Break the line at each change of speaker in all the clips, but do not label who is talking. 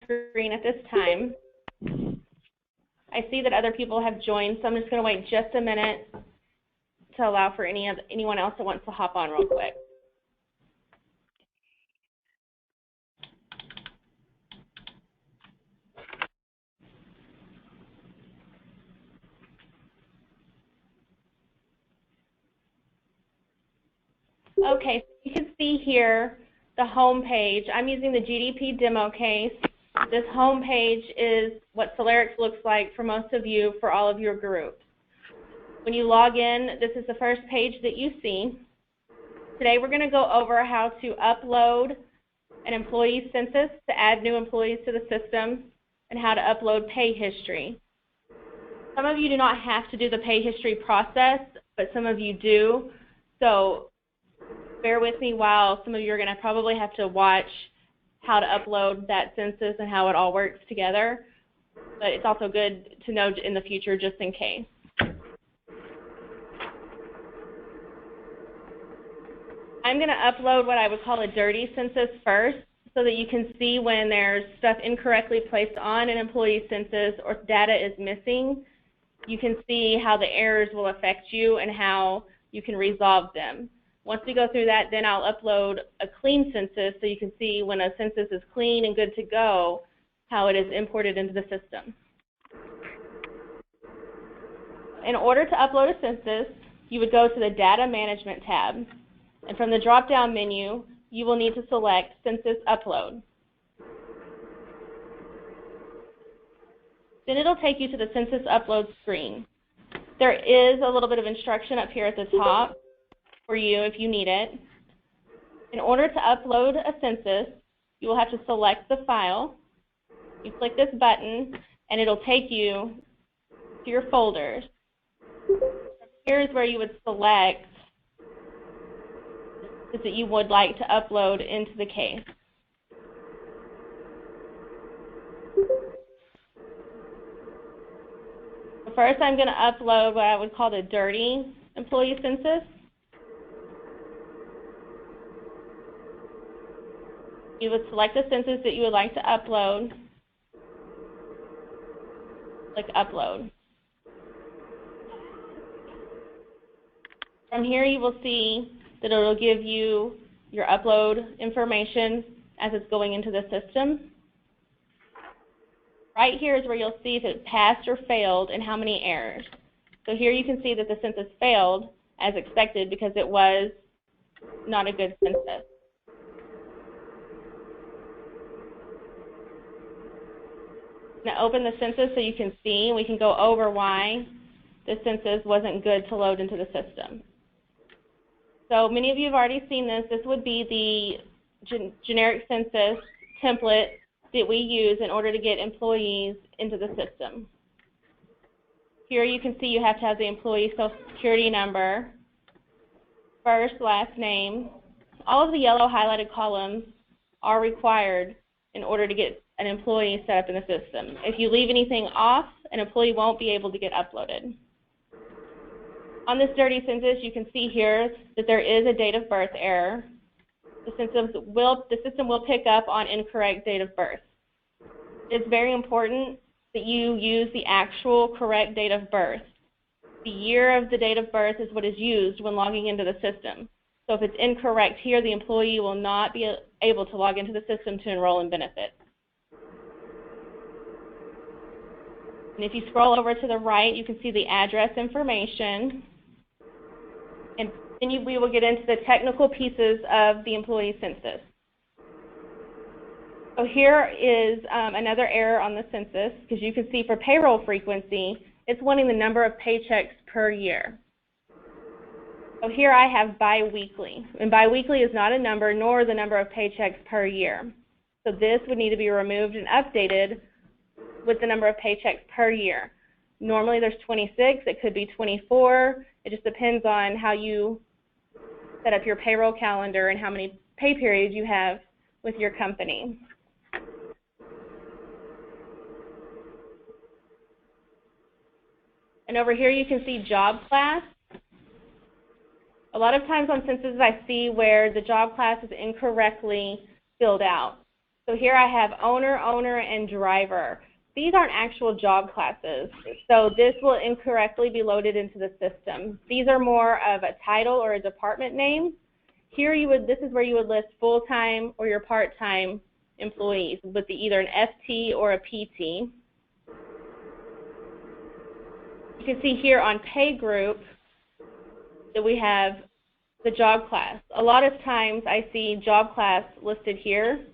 screen at this time. I see that other people have joined, so I'm just going to wait just a minute to allow for anyone else that wants to hop on real quick. Okay, so you can see here the home page. I'm using the GDP demo case. This home page is what Selerix looks like for most of you, for all of your groups. When you log in, this is the first page that you see. Today we're going to go over how to upload an employee census to add new employees to the system, and how to upload pay history. Some of you do not have to do the pay history process, but some of you do. So bear with me while some of you are going to probably have to watch how to upload that census and how it all works together. But it's also good to know in the future just in case. I'm going to upload what I would call a dirty census first, so that you can see when there's stuff incorrectly placed on an employee census or data is missing. You can see how the errors will affect you and how you can resolve them. Once we go through that, then I'll upload a clean census so you can see when a census is clean and good to go, how it is imported into the system. In order to upload a census, you would go to the Data Management tab, and from the drop-down menu, you will need to select Census Upload. Then it'll take you to the Census Upload screen. There is a little bit of instruction up here at the top for you if you need it. In order to upload a census, you will have to select the file. You click this button, and it'll take you to your folders. Here's where you would select that you would like to upload into the case. First, I'm going to upload what I would call the dirty employee census. You would select the census that you would like to upload. Click Upload. From here, you will see that it will give you your upload information as it's going into the system. Right here is where you'll see if it passed or failed and how many errors. So here you can see that the census failed as expected because it was not a good census. I'm going to open the census so you can see, and we can go over why the census wasn't good to load into the system. So many of you have already seen this. This would be the generic census template that we use in order to get employees into the system. Here you can see you have to have the employee social security number, first, last name. All of the yellow highlighted columns are required in order to get an employee set up in the system. If you leave anything off, an employee won't be able to get uploaded. On this dirty census, you can see here that there is a date of birth error. The system will pick up on incorrect date of birth. It's very important that you use the actual correct date of birth. The year of the date of birth is what is used when logging into the system. So if it's incorrect here, the employee will not be able to log into the system to enroll in benefits. And if you scroll over to the right, you can see the address information. And then we will get into the technical pieces of the employee census. So here is another error on the census, because you can see for payroll frequency, it's wanting the number of paychecks per year. So here I have biweekly, and biweekly is not a number nor the number of paychecks per year. So this would need to be removed and updated with the number of paychecks per year. Normally there's 26, it could be 24. It just depends on how you set up your payroll calendar and how many pay periods you have with your company. And over here you can see job class. A lot of times on censuses I see where the job class is incorrectly filled out. So here I have owner, and driver. These aren't actual job classes, so this will incorrectly be loaded into the system. These are more of a title or a department name. Here this is where you would list full-time or your part-time employees with either an FT or a PT. You can see here on pay group that we have the job class. A lot of times I see job class listed here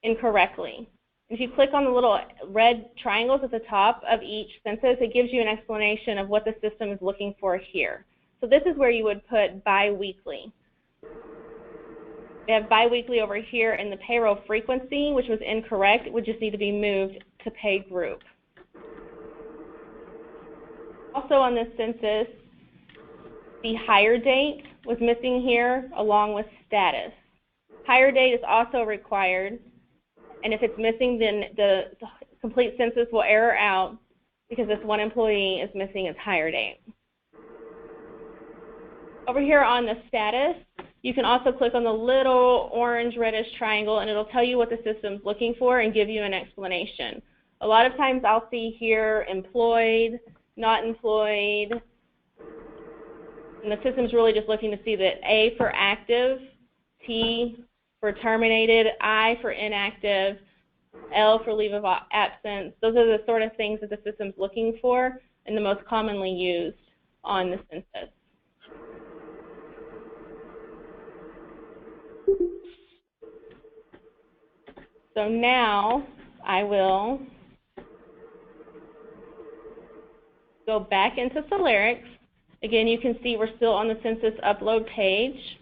incorrectly. If you click on the little red triangles at the top of each census, it gives you an explanation of what the system is looking for here. So this is where you would put biweekly. We have biweekly over here in the payroll frequency, which was incorrect. It would just need to be moved to pay group. Also on this census, the hire date was missing here along with status. Hire date is also required, and if it's missing, then the complete census will error out because this one employee is missing its hire date. Over here on the status, you can also click on the little orange reddish triangle and it'll tell you what the system's looking for and give you an explanation. A lot of times I'll see here employed, not employed, and the system's really just looking to see that A for active, T for terminated, I for inactive, L for leave of absence. Those are the sort of things that the system's looking for and the most commonly used on the census. So now I will go back into Selerix. Again, you can see we're still on the census upload page.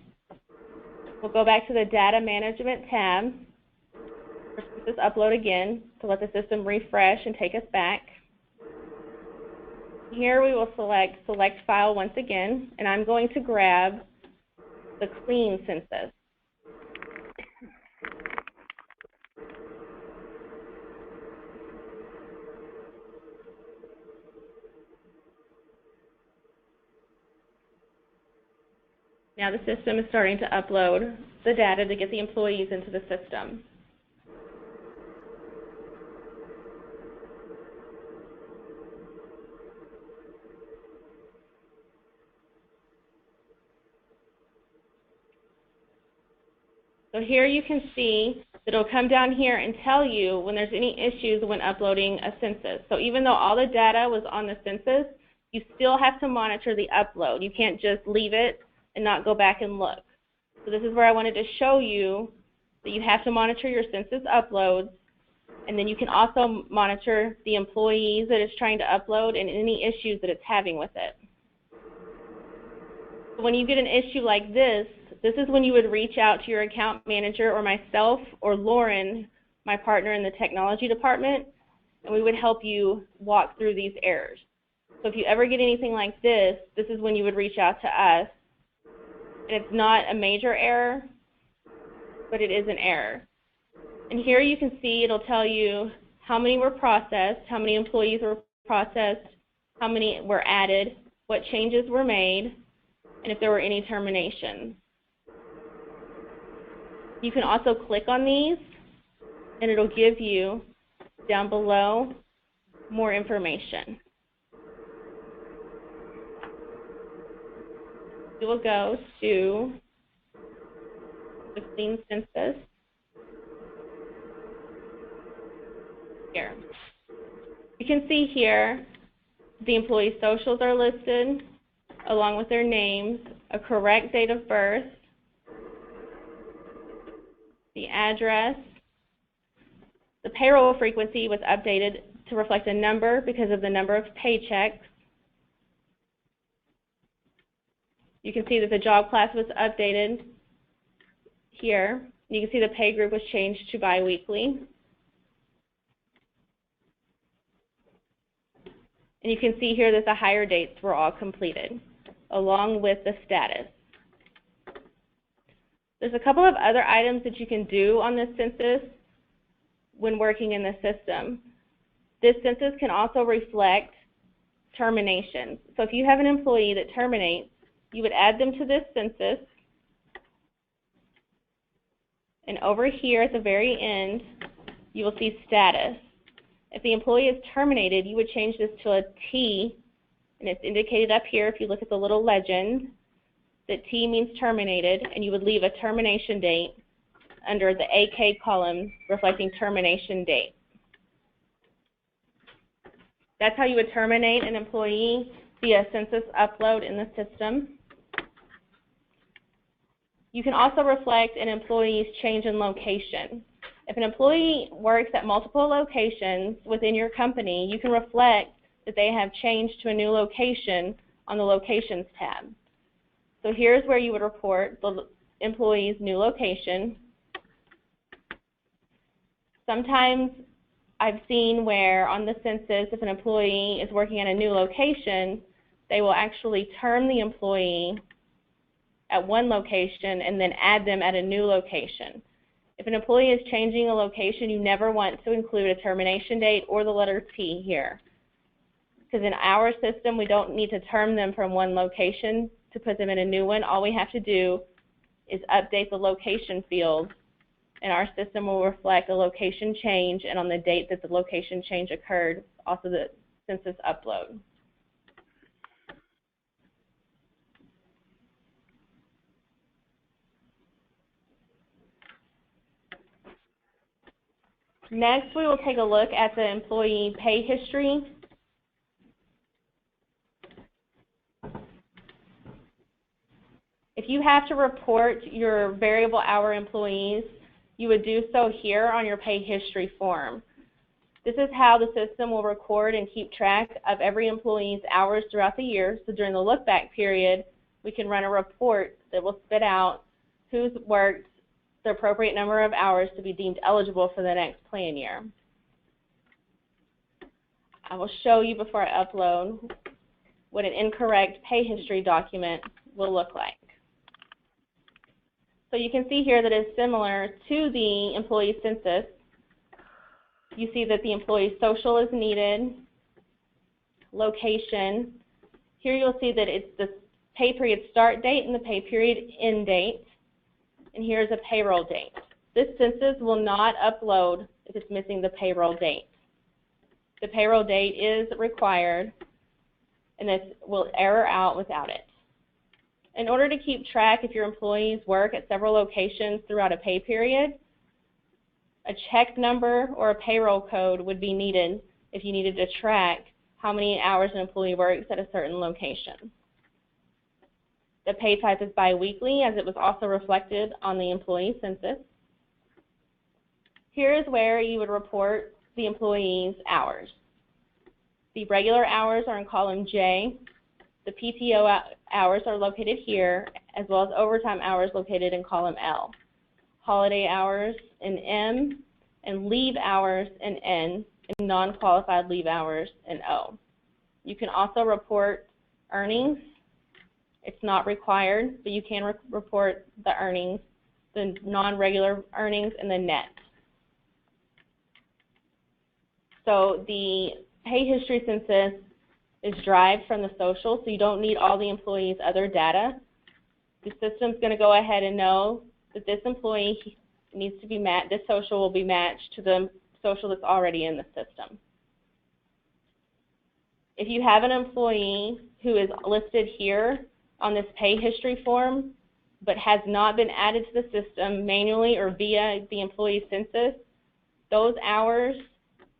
We'll go back to the data management tab for census upload again to let the system refresh and take us back. Here we will select file once again, and I'm going to grab the clean census. Now the system is starting to upload the data to get the employees into the system. So here you can see that it'll come down here and tell you when there's any issues when uploading a census. So even though all the data was on the census, you still have to monitor the upload. You can't just leave it and not go back and look. So this is where I wanted to show you that you have to monitor your census uploads, and then you can also monitor the employees that it's trying to upload and any issues that it's having with it. So when you get an issue like this is when you would reach out to your account manager or myself or Lauren, my partner in the technology department, and we would help you walk through these errors. So if you ever get anything like this is when you would reach out to us. And it's not a major error, but it is an error. And here you can see it'll tell you how many were processed, how many employees were processed, how many were added, what changes were made, and if there were any terminations. You can also click on these, and it'll give you down below more information. We will go to the clean census here. You can see here the employee socials are listed along with their names, a correct date of birth, the address. The payroll frequency was updated to reflect a number because of the number of paychecks. You can see that the job class was updated here. You can see the pay group was changed to biweekly. And you can see here that the hire dates were all completed, along with the status. There's a couple of other items that you can do on this census when working in the system. This census can also reflect terminations. So if you have an employee that terminates, you would add them to this census, And over here at the very end, you will see status. If the employee is terminated, you would change this to a T, and it's indicated up here if you look at the little legend, that T means terminated, and you would leave a termination date under the AK column reflecting termination date. That's how you would terminate an employee via census upload in the system. You can also reflect an employee's change in location. If an employee works at multiple locations within your company, you can reflect that they have changed to a new location on the Locations tab. So here's where you would report the employee's new location. Sometimes I've seen where on the census, if an employee is working at a new location, they will actually term the employee at one location and then add them at a new location. If an employee is changing a location, you never want to include a termination date or the letter T here. Because in our system, we don't need to term them from one location to put them in a new one. All we have to do is update the location field, and our system will reflect a location change and on the date that the location change occurred, also the census upload. Next, we will take a look at the employee pay history. If you have to report your variable hour employees, you would do so here on your pay history form. This is how the system will record and keep track of every employee's hours throughout the year. So during the look-back period, we can run a report that will spit out who's worked the appropriate number of hours to be deemed eligible for the next plan year. I will show you before I upload what an incorrect pay history document will look like. So you can see here that it's similar to the employee census. You see that the employee social is needed, location. Here you'll see that it's the pay period start date and the pay period end date. And here's a payroll date. This census will not upload if it's missing the payroll date. The payroll date is required, and this will error out without it. In order to keep track if your employees work at several locations throughout a pay period, a check number or a payroll code would be needed if you needed to track how many hours an employee works at a certain location. The pay type is biweekly, as it was also reflected on the employee census. Here is where you would report the employee's hours. The regular hours are in column J. The PTO hours are located here, as well as overtime hours located in column L. Holiday hours in M, and leave hours in N, and non-qualified leave hours in O. You can also report earnings. It's not required, but you can report the earnings, the non-regular earnings, and the net. So the pay history census is derived from the social, so you don't need all the employees' other data. The system's going to go ahead and know that this employee needs to be matched, this social will be matched to the social that's already in the system. If you have an employee who is listed here on this pay history form, but has not been added to the system manually or via the employee census, those hours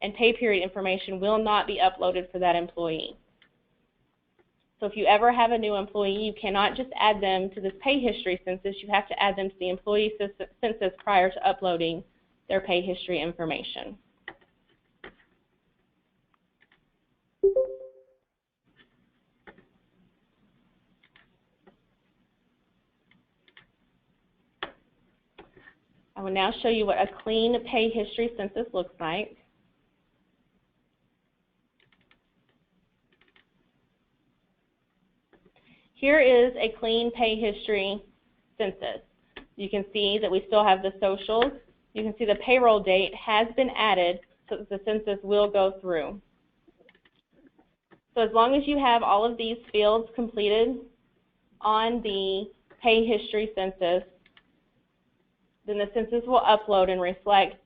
and pay period information will not be uploaded for that employee. So if you ever have a new employee, you cannot just add them to this pay history census. You have to add them to the employee census prior to uploading their pay history information. I will now show you what a clean pay history census looks like. Here is a clean pay history census. You can see that we still have the socials. You can see the payroll date has been added so that the census will go through. So as long as you have all of these fields completed on the pay history census, then the census will upload and reflect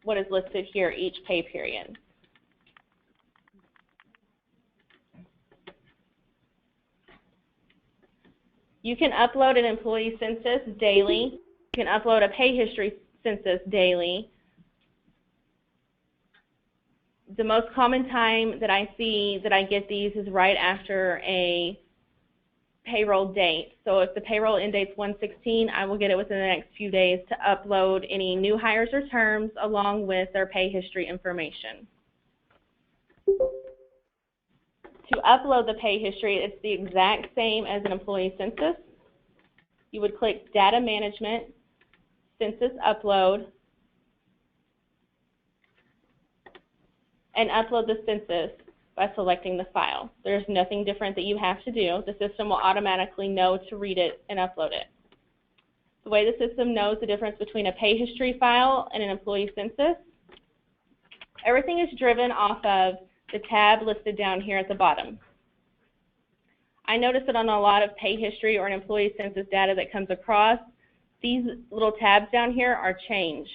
what is listed here each pay period. You can upload an employee census daily. You can upload a pay history census daily. The most common time that I see that I get these is right after a payroll date. So if the payroll end date's 1/16, I will get it within the next few days to upload any new hires or terms along with their pay history information. To upload the pay history, it's the exact same as an employee census. You would click Data Management, Census Upload, and upload the census by selecting the file. There's nothing different that you have to do. The system will automatically know to read it and upload it. The way the system knows the difference between a pay history file and an employee census, everything is driven off of the tab listed down here at the bottom. I notice that on a lot of pay history or an employee census data that comes across, these little tabs down here are changed.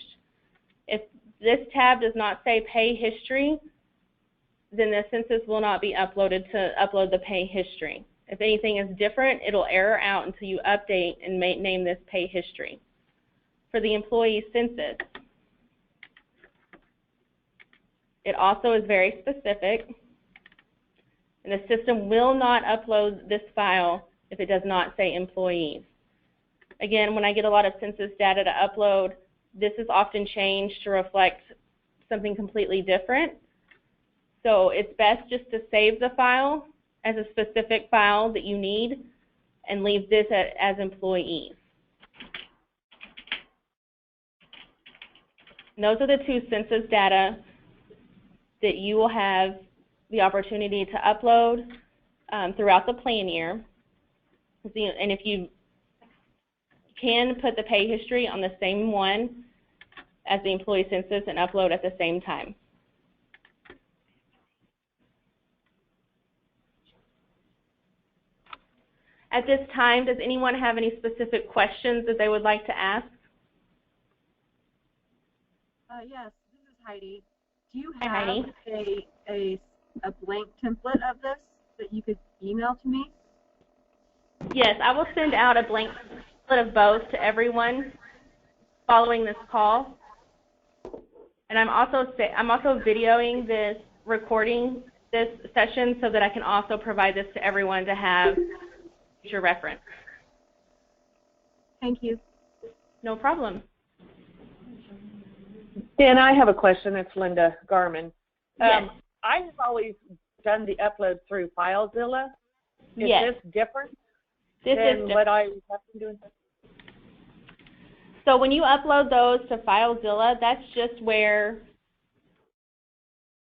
If this tab does not say pay history, then the census will not be uploaded to upload the pay history. If anything is different, it'll error out until you update and name this pay history. For the employee census, it also is very specific, and the system will not upload this file if it does not say employees. Again, when I get a lot of census data to upload, this is often changed to reflect something completely different. So it's best just to save the file as a specific file that you need and leave this as employees. And those are the two census data that you will have the opportunity to upload throughout the plan year. And if you can put the pay history on the same one as the employee census and upload at the same time. At this time, does anyone have any specific questions that they would like to ask?
Yes, this is Heidi. Do you have a blank template of this that you could email to me?
Yes, I will send out a blank template of both to everyone following this call. And I'm also videoing this, recording this session so that I can also provide this to everyone to have future reference.
Thank you.
No problem.
Dan, I have a question. It's Linda Garman.
Yes.
I have always done the upload through FileZilla. Is
yes.
this different
than
different. What I have been doing?
So when you upload those to FileZilla, that's just where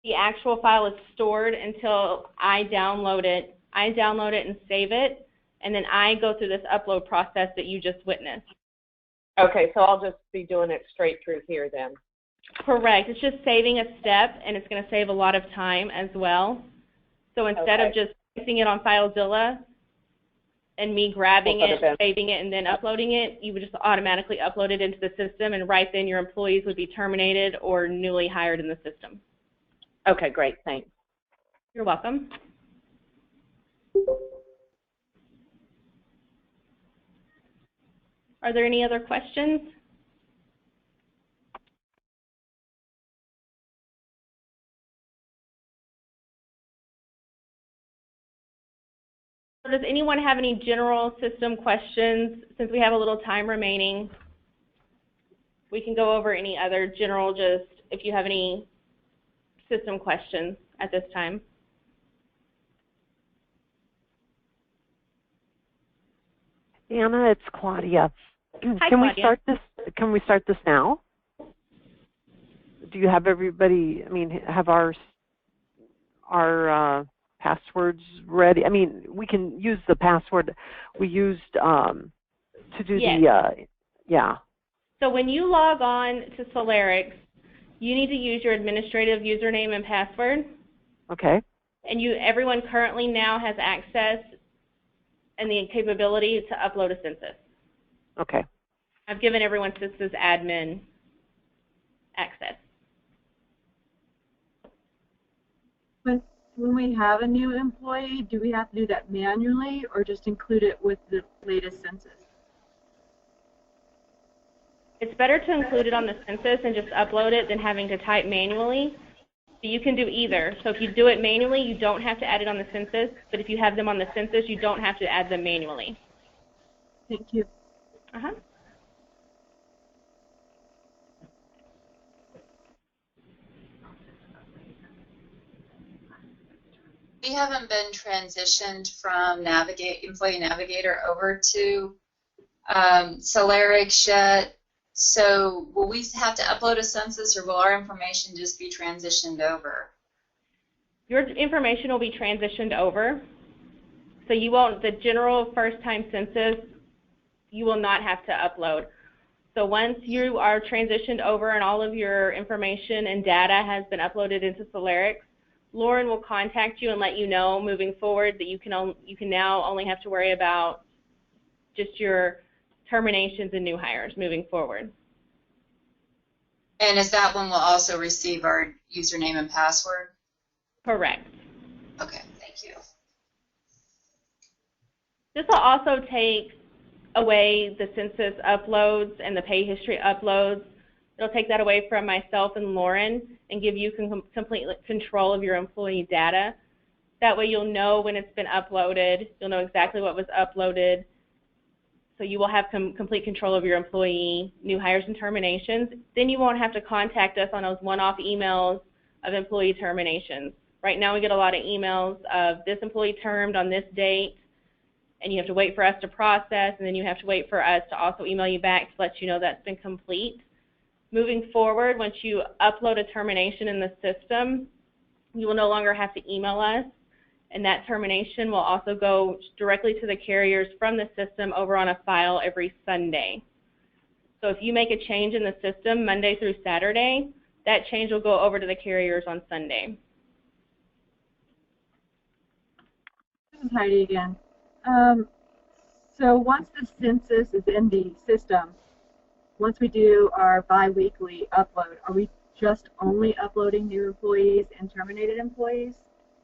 the actual file is stored until I download it. I download it and save it, and then I go through this upload process that you just witnessed.
Okay, so I'll just be doing it straight through here then.
Correct. It's just saving a step, and it's going to save a lot of time as well. So instead of just placing it on FileZilla and me grabbing it, saving it, and then uploading it, you would just automatically upload it into the system, and right then your employees would be terminated or newly hired in the system.
Okay, great. Thanks.
You're welcome. Are there any other questions? Does anyone have any general system questions? Since we have a little time remaining, we can go over any other general, just if you have any system questions at this time.
Anna, it's Claudia.
Hi,
Can
Claudia.
we start this now? Do you have everybody, have our passwords ready? We can use the password we used to do
yes. So when you log on to Selerix, you need to use your administrative username and password.
Okay.
And everyone currently now has access and the capability to upload a census.
Okay.
I've given everyone census admin access.
When we have a new employee, do we have to do that manually or just include it with the latest census?
It's better to include it on the census and just upload it than having to type manually. So you can do either. So if you do it manually, you don't have to add it on the census, but if you have them on the census, you don't have to add them manually.
Thank you.
Uh-huh.
We haven't been transitioned from Employee Navigator over to Selerix yet. So will we have to upload a census, or will our information just be transitioned over?
Your information will be transitioned over. So you won't, the general first-time census, you will not have to upload. So once you are transitioned over and all of your information and data has been uploaded into Selerix, Lauren will contact you and let you know moving forward that you can now only have to worry about just your terminations and new hires moving forward.
And is that when we'll also receive our username and password?
Correct.
Okay, thank you.
This will also take away the census uploads and the pay history uploads. It'll take that away from myself and Lauren and give you complete control of your employee data. That way you'll know when it's been uploaded. You'll know exactly what was uploaded. So you will have complete control of your employee new hires and terminations. Then you won't have to contact us on those one-off emails of employee terminations. Right now we get a lot of emails of this employee termed on this date, and you have to wait for us to process, and then you have to wait for us to also email you back to let you know that's been complete. Moving forward, once you upload a termination in the system, you will no longer have to email us, and that termination will also go directly to the carriers from the system over on a file every Sunday. So if you make a change in the system Monday through Saturday, that change will go over to the carriers on Sunday.
This is Heidi again. So once the census is in the system, once we do our bi-weekly upload, are we just only uploading new employees and terminated employees?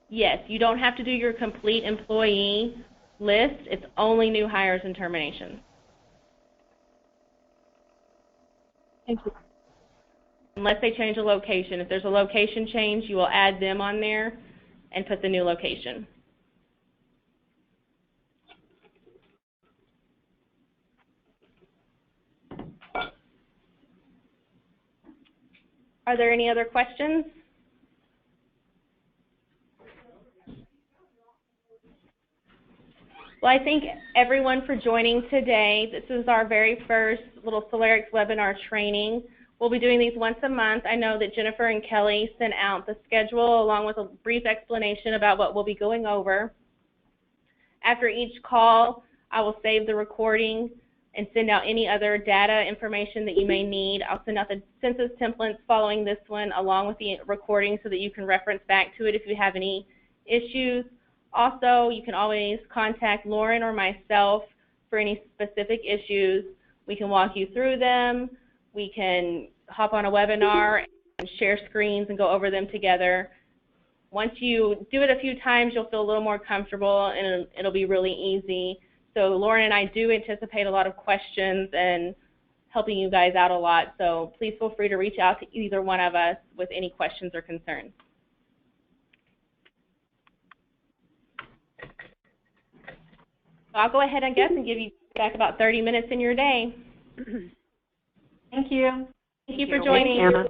Yes, you don't have to do your complete employee list. It's only new hires and terminations.
Thank you.
Unless they change a location. If there's a location change, you will add them on there and put the new location. Are there any other questions? Well, I thank everyone for joining today. This is our very first little Selerix webinar training. We'll be doing these once a month. I know that Jennifer and Kelly sent out the schedule along with a brief explanation about what we'll be going over. After each call, I will save the recording and send out any other data information that you may need. I'll send out the census templates following this one along with the recording so that you can reference back to it if you have any issues. Also, you can always contact Lauren or myself for any specific issues. We can walk you through them. We can hop on a webinar and share screens and go over them together. Once you do it a few times, you'll feel a little more comfortable and it'll be really easy. So Lauren and I do anticipate a lot of questions and helping you guys out a lot. So please feel free to reach out to either one of us with any questions or concerns. So I'll go ahead, I guess, and give you back about 30 minutes in your day.
Thank you.
Thank you for joining.
Thanks, Anna.